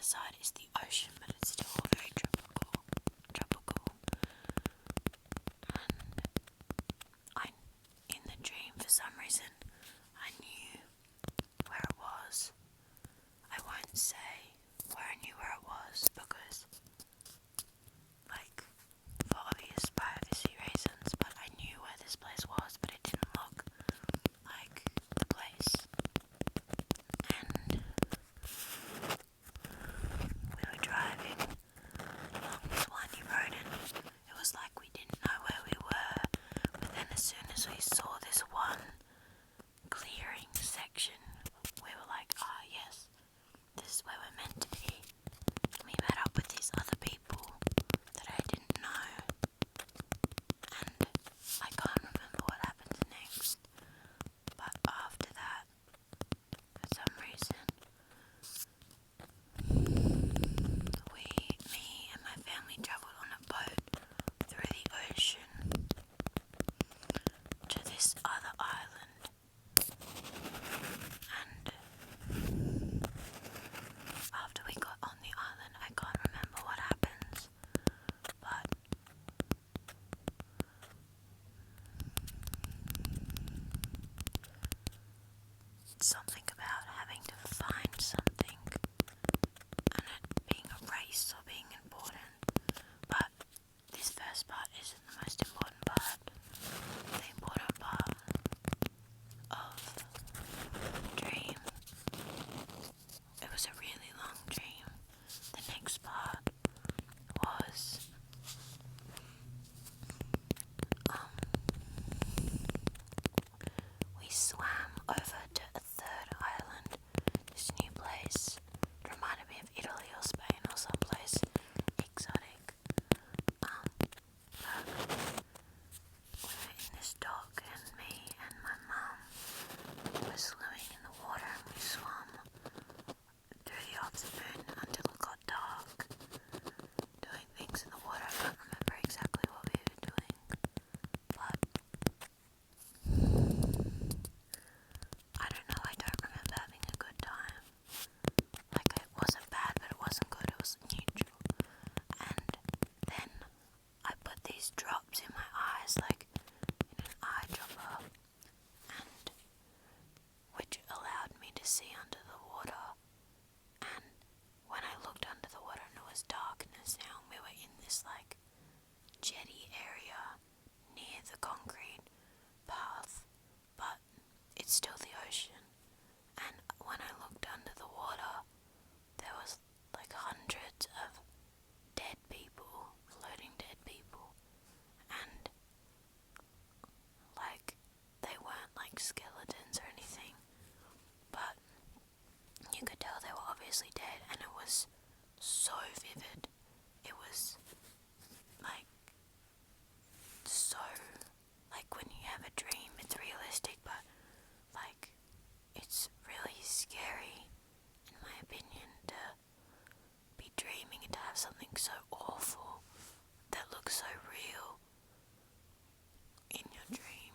side is the ocean, but it's still very tropical. And in the dream, for some reason, I knew where it was. I won't say where I knew where it was because, for obvious privacy reasons, but I knew where this place was, but it didn't look like the place. And we were driving along this windy road, and it was like we didn't know where we were, but then as soon as we saw this one clearing section, we were like, yes, this is where we're meant to be. We met up with these other people that I didn't know, and I can't remember what happened next, but after that, for some reason, me and my family travelled on a boat through the ocean to this other island, and after we got on the island, I can't remember what happens, but something about having to find something and it being a race or being important. But this first part isn't the most important part. The important part of the dream, it was a really long dream. The next part was we swam over to a third island, this new place. It reminded me of Italy or Spain or someplace exotic. We were in this dock, and me and my mum were swimming in the water, and we swam through the afternoon until it got dark, doing things in the water. I can't remember exactly what we were doing, but I don't know, I don't remember having a good time. It wasn't bad, but it wasn't good, it was neutral. And then I put these drops in my eyes, in an eyedropper, and which allowed me to see under the water. And when I looked under the water, and it was darkness now, and we were in this jetty area near the concrete path, but it's still the ocean. And when I looked under the water, there was hundreds of dead people, floating dead people, and they weren't skeletons or anything, but you could tell they were obviously dead, and it was so vivid. It was so, when you have a dream, it's realistic, but it's really scary, in my opinion, to be dreaming and to have something so awful that looks so real in your dream,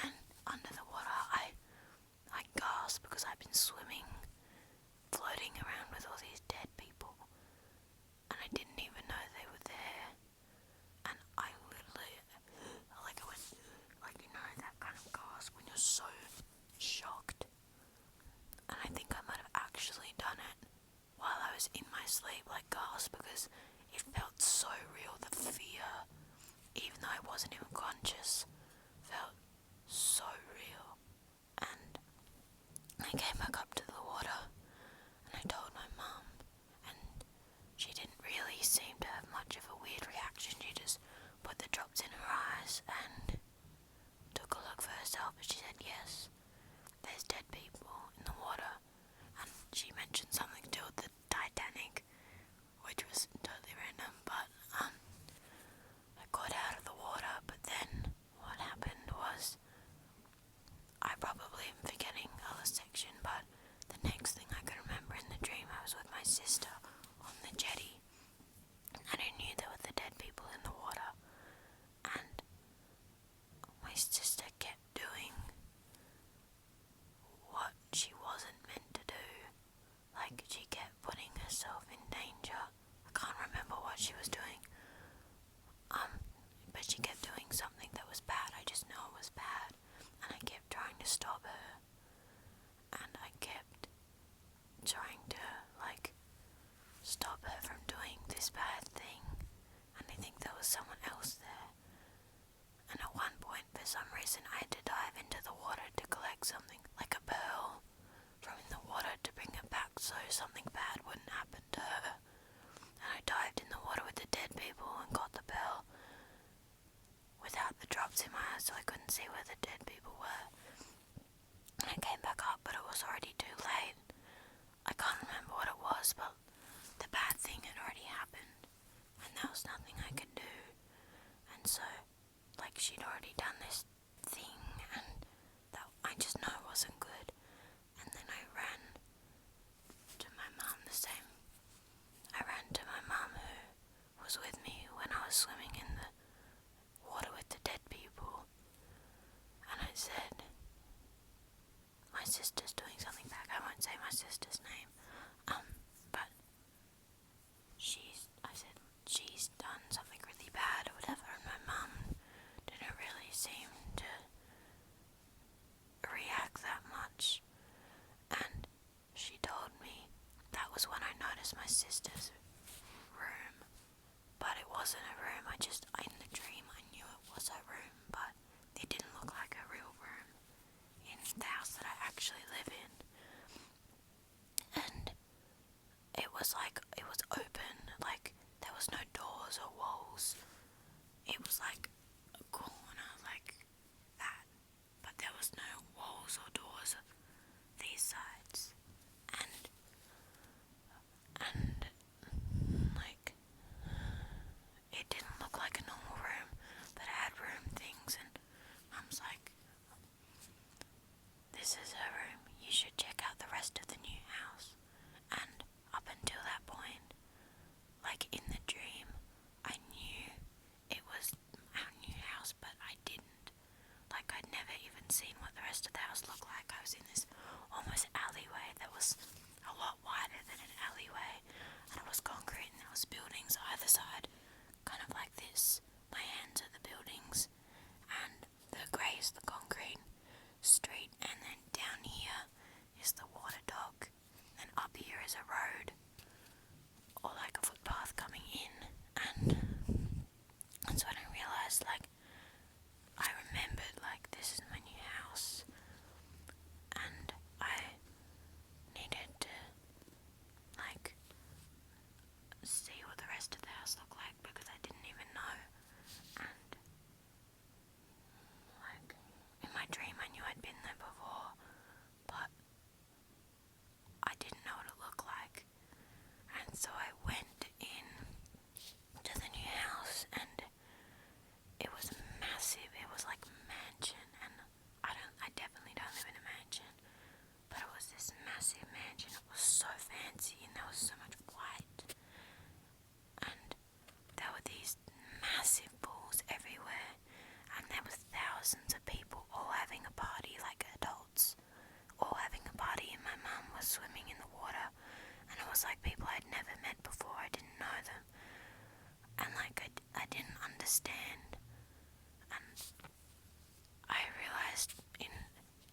and under the water, I gasped because I've been swimming, floating around with all these dead people, and I didn't even know they were there, and I literally, I went, that kind of gasp when you're so shocked, and I think I might have actually done it while I was in my sleep, gasp, because it felt so real. The fear, even though I wasn't even conscious, felt so real. And I came back up to the water, and I told my mum, and she didn't really seem to have much of a weird reaction. She just put the drops in her eyes and took a look for herself, and she said, yes, there's dead people in the water. And she mentioned something to do with the Titanic, which was totally random, but I got out of the water. But then what happened was, I probably am forgetting other section, but as my sister's room, but it wasn't a room. In the dream, I knew it was a room, but it didn't look like a real room in the house that I actually live in. And it was open, like there was no doors or walls. It was like a corner like that, but there was no walls or doors these sides. And like it didn't look like a normal room, but it had room things, and Mum's like, this is her room, you should check out the rest of the new house. And up until that point, like in the dream, I knew it was our new house, but I didn't. Like I'd never even seen what the rest of the house looked like. I was in this almost alleyway that was a lot wider than an alleyway, and it was concrete, and there was buildings either side, kind of like this. My hands are the buildings, and the grey is the concrete street, and then down here is the water dock, and up here is a road, or like a footpath coming in. And that's when I realised, like, I remembered, like, this is my new house, and I needed to, like, see what the rest of the house looked like, because I didn't even know. And like in my dream I knew I'd been there before, but I didn't know what it looked like. And so I went in to the new house, and it was massive. It was like a mansion, and I definitely don't live in a mansion, but it was this massive mansion. It was so fancy, and there was so much white, and there were these massive pools everywhere, and there was thousands of people all having a party, like adults, all having a party, and my mum was swimming in the water, and it was like people I'd never met before. I didn't know them, and like I didn't understand, and I realised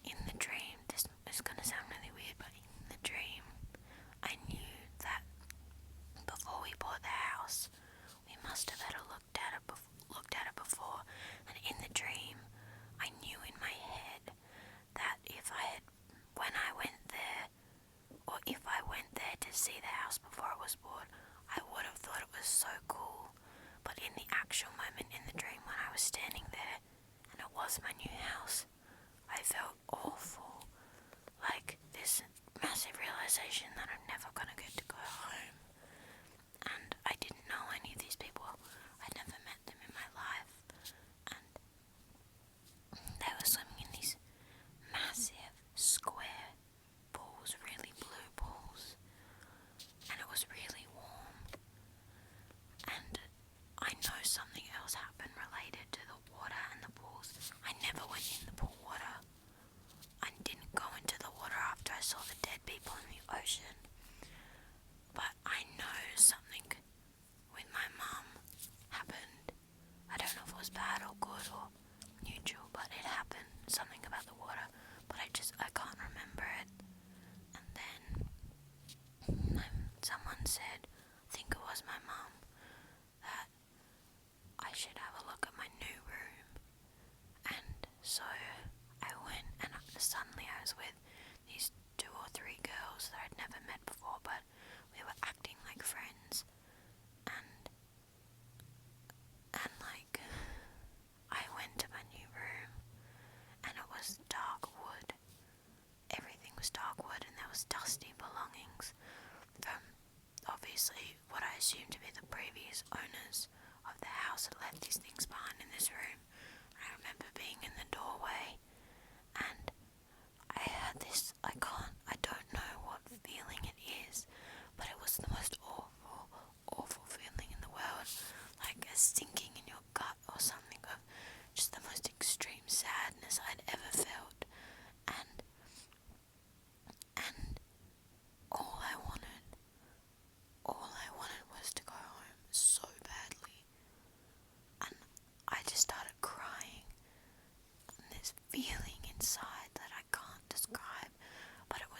in the dream, this is gonna sound really weird, but in the dream I knew that before we bought the house, we must have had looked at it before, and in the dream I knew in my head that when I went there, or if I went there to see the house before it was bought, I would have thought it was so cool. But in the actual moment in the dream, when I was standing there and it was my new house, I felt awful, like this massive realization that I'm never gonna get to go home. And I didn't know any of these people. I'd never met them in my life, and they were swimming in these massive square pools, really blue pools, and it was really warm. And I know something else happened related to the water and the pools. I never went in the pool water. I didn't go into the water after I saw the dead people in the ocean. But I know something with my mum happened. I don't know if it was bad or good or neutral, but it happened. Something about the water, but I can't remember it. And then someone said, I think it was my mum, that I should have a look at my new room. And so I went, and suddenly I was with these 2 or 3 girls that I'd never met before, but we were acting like friends. And like, I went to my new room, and it was dark wood. Everything was dark wood, and there was dusty belongings from obviously what I assumed to be the previous owners of the house had left these things behind in this room. And I remember being in the doorway, and I had this, I don't know what feeling it is, but it was the most awful feeling in the world, like a sinking in your gut or something, of just the most extreme sadness I'd ever felt. And all I wanted was to go home so badly. And I just started crying, and this feeling inside that I can't describe, but it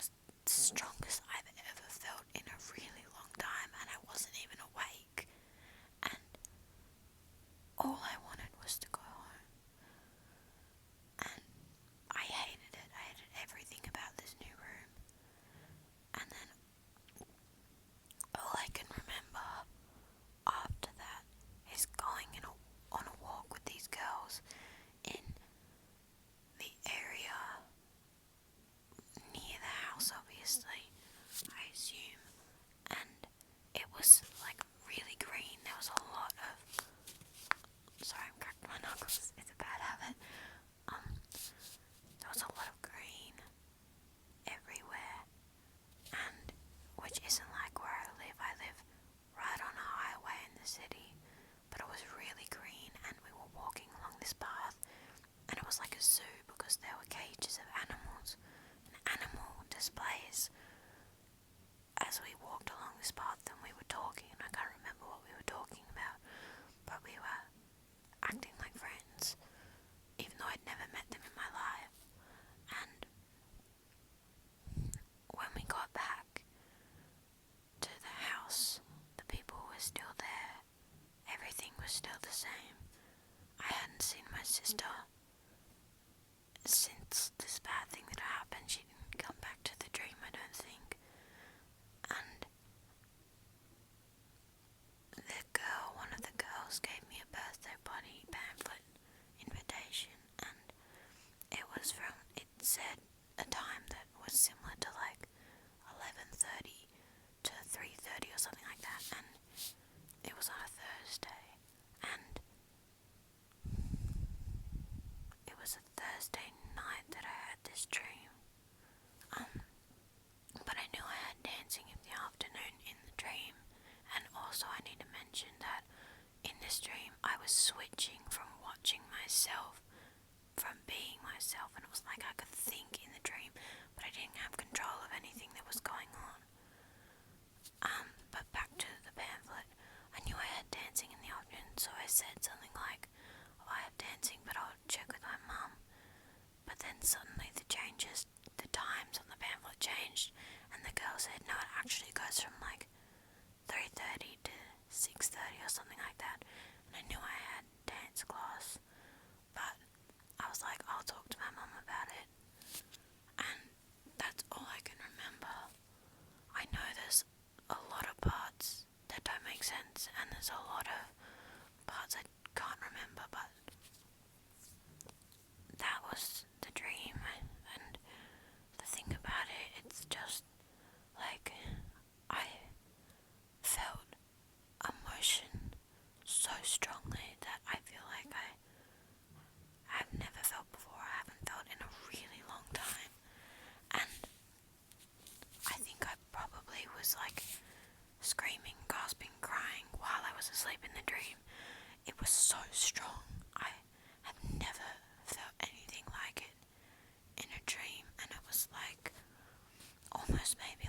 this path and we were talking, and I can't remember what we were talking about, but we were acting like friends, even though I'd never met them in my life. And when we got back to the house, the people were still there. Everything was still the same. I hadn't seen my sister since this bad thing that happened. She didn't come back to the dream, I don't think. And one of the girls gave me a birthday party pamphlet invitation, and it said a time that was similar to like 11:30 to 3:30 or something like that, and it was on a Thursday, and it was a Thursday night that I had this dream. But I knew I had dancing in the afternoon in the dream, and also I need to mention that in this dream I was switching from watching myself from being myself, and it was like I could think in the dream, but I didn't have control of anything that was going on. But back to the pamphlet, I knew I had dancing in the afternoon, so I said something like, oh, I have dancing, but I'll check with my mum. But then suddenly the times on the pamphlet changed, and the girl said, no, it actually goes from like 3:30 to 6:30 or something like that. And I knew I had dance class, but I was like, I'll talk to my mum about it. And that's all I can remember. I know there's a lot of parts that don't make sense, and there's a lot of parts I can't remember, but that was the dream. And the thing about it, it's just like I felt emotion so strongly that I feel like I've never felt before. I haven't felt in a really long time, and I think I probably was like screaming, gasping, crying while I was asleep in the dream. It was so strong. I have never felt anything like it in a dream, and it was like almost maybe